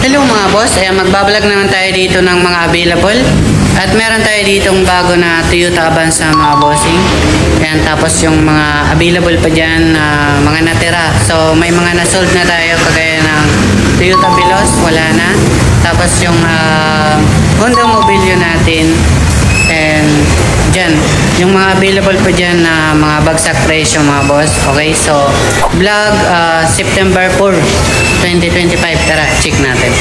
Hello mga boss, magbablog naman tayo dito ng mga available. At meron tayo ditong bago na Toyota Avanza mga bossing. Ayan, tapos yung mga available pa dyan na mga natira. So may mga nasold na tayo kagaya ng Toyota Veloz, wala na. Tapos yung Honda Mobilio natin. And dyan, yung mga available pa dyan na mga bagsak presyo mga boss. Okay, so vlog September 4, 2025. Tara, check natin.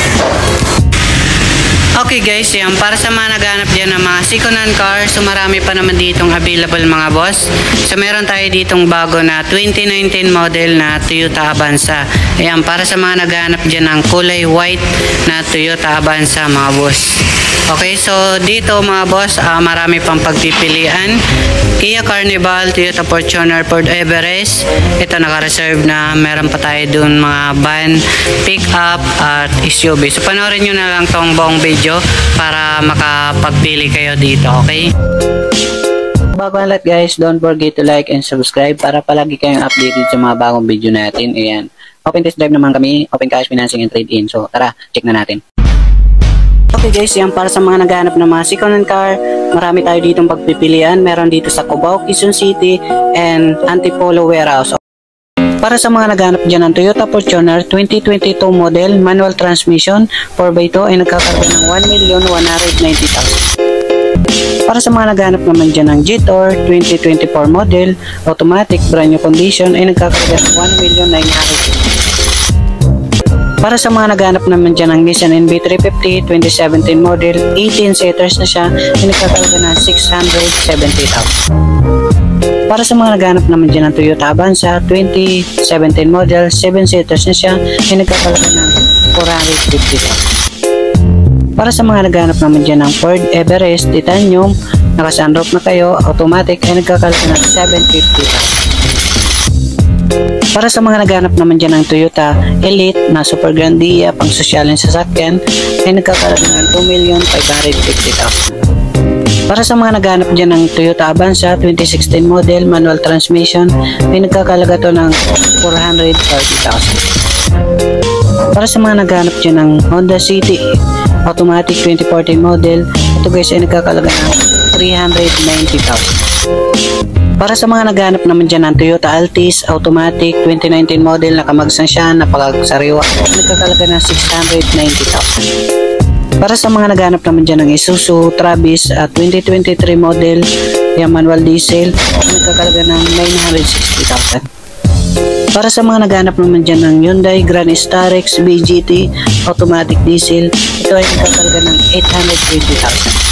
Okay guys, yan, para sa mga naghanap dyan ng mga second-hand car, so marami pa naman ditong available mga boss. So meron tayo ditong bago na 2019 model na Toyota Avanza. Ayan, para sa mga naghanap dyan ng kulay white na Toyota Avanza mga boss. Okay, so dito mga boss, marami pang pagpipilian. Kia Carnival, Toyota Fortuner, Ford Everest. Ito naka-reserve na, meron pa tayo dun mga van, pick-up at SUV. So panoorin nyo na lang tong buong video para makapagpili kayo dito, okay? Bago ang lahat guys, don't forget to like and subscribe para palagi kayong updated sa mga bagong video natin. Ayan, open test drive naman kami, open cash financing and trade-in. So tara, check na natin. Okay guys, yan, para sa mga naghahanap ng mga second-hand car, marami tayo ditong pagpipilian. Meron dito sa Cubao, Quezon City, and Antipolo Warehouse. Para sa mga naghahanap dyan ng Toyota Fortuner 2022 model, manual transmission, 4x2 ay nagkakarga ng 1,190,000. Para sa mga naghahanap naman dyan ng Jetor 2024 model, automatic, brand new condition, ay nagkakarga ng 1,990,000. Para sa mga naghanap naman dyan ng Nissan NV350 2017 model, 18 seaters na siya, ay nagkakarga ng 670,000. Para sa mga naghanap naman dyan ng Toyota Avanza 2017 model, 7 seaters na siya, ay nagkakarga ng 450,000. Para sa mga naghanap naman dyan ng Ford Everest Titanium, naka-sunroof na kayo, automatic, ay nagkakarga ng 750,000. Para sa mga naghanap naman dyan ng Toyota Elite na Super Grandia, pang sosyal ng sasakyan, ay nagkakarga ng 2,550,000. Para sa mga naghanap dyan ng Toyota Avanza 2016 model, manual transmission, ay nagkakalaga to ng 430,000. Para sa mga naghanap dyan ng Honda City automatic 2014 model, ito guys ay nagkakalaga ng 390,000. Para sa mga naghanap naman dyan ng Toyota Altis automatic 2019 model, nakamagsang siya, napakagsariwa, nagkakalaga ng 690,000. Para sa mga naghanap naman dyan ng Isuzu Travis 2023 model, yung manual diesel, nagkakalaga ng 960,000. Para sa mga naghanap naman dyan ng Hyundai Grand Starex BGT automatic diesel, ito ay nagkakalaga ng 820,000.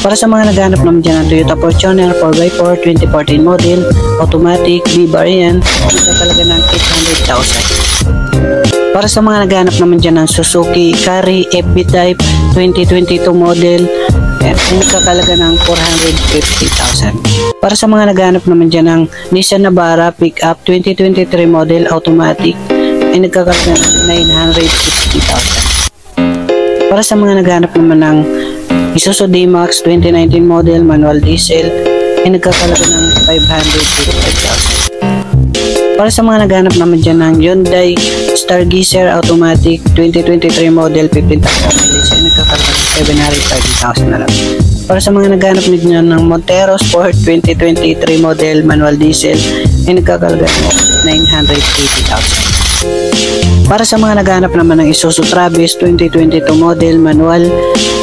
Para sa mga naghanap naman dyan ng Toyota Fortuner 4x4 2014 model, automatic, B-variant, nagkakalaga ng 800,000. Para sa mga naghanap naman dyan ng Suzuki Carry FB Type 2022 model, ay nagkakalaga ng 450,000. Para sa mga naghanap naman dyan ng Nissan Navara Pickup 2023 model, automatic, ay nagkakalaga ng 960,000. Para sa mga naghanap naman ng Isuzu D-Max 2019 model, manual diesel, ay nagkakalaga ng 555,000. Para sa mga naghanap naman dyan ng Hyundai Stargazer automatic 2023 model, 15,000 mileage, ay nagkakalaga ng 730,000 na lang. Para sa mga naghanap nyo ng Montero Sport 2023 model, manual diesel, ay nagkakalaga ng 980,000. Para sa mga naghanap naman ng Isuzu Travis 2022 model, manual,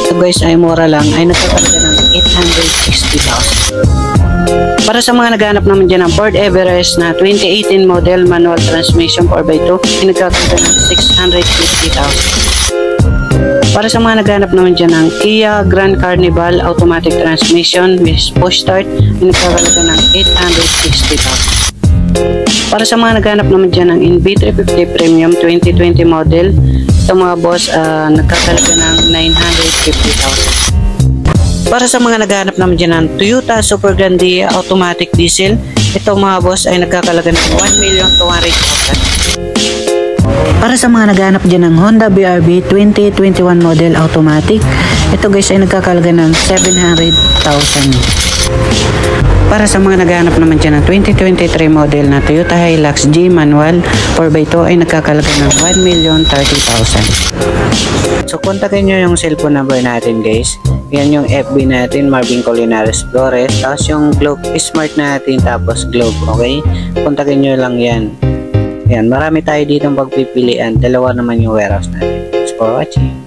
ito guys ay mura lang, ay nagkakalaga ng 860,000. Para sa mga naghanap naman dyan ng Ford Everest na 2018 model, manual transmission 4x2, ay nagkakalaga ng 650,000. Para sa mga naghanap naman dyan ng Kia Grand Carnival automatic transmission with push start, ay nagkakalaga ng 860,000. Para sa mga naghanap naman dyan ng NV350 Premium 2020 model, ito mga boss, nagkakalaga ng 950,000. Para sa mga naghanap naman dyan ng Toyota Super Grandia automatic diesel, ito mga boss ay nagkakalaga ng 1,200,000. Para sa mga naghanap dyan ng Honda BRV 2021 model automatic, ito guys ay nagkakalaga ng 700,000. Para sa mga naghahanap naman dyan ng 2023 model na Toyota Hilux G manual 4x2 ay nagkakalaga ng 1,030,000. So kontakin nyo yung cellphone number natin guys. Yan yung FB natin, Marvin Colinares Flores. Tapos yung Globe Smart natin, tapos Globe, okay? Kontakin nyo lang yan. Yan, marami tayo dito pagpipilian. Dalawa naman yung warehouse natin. Thanks for watching.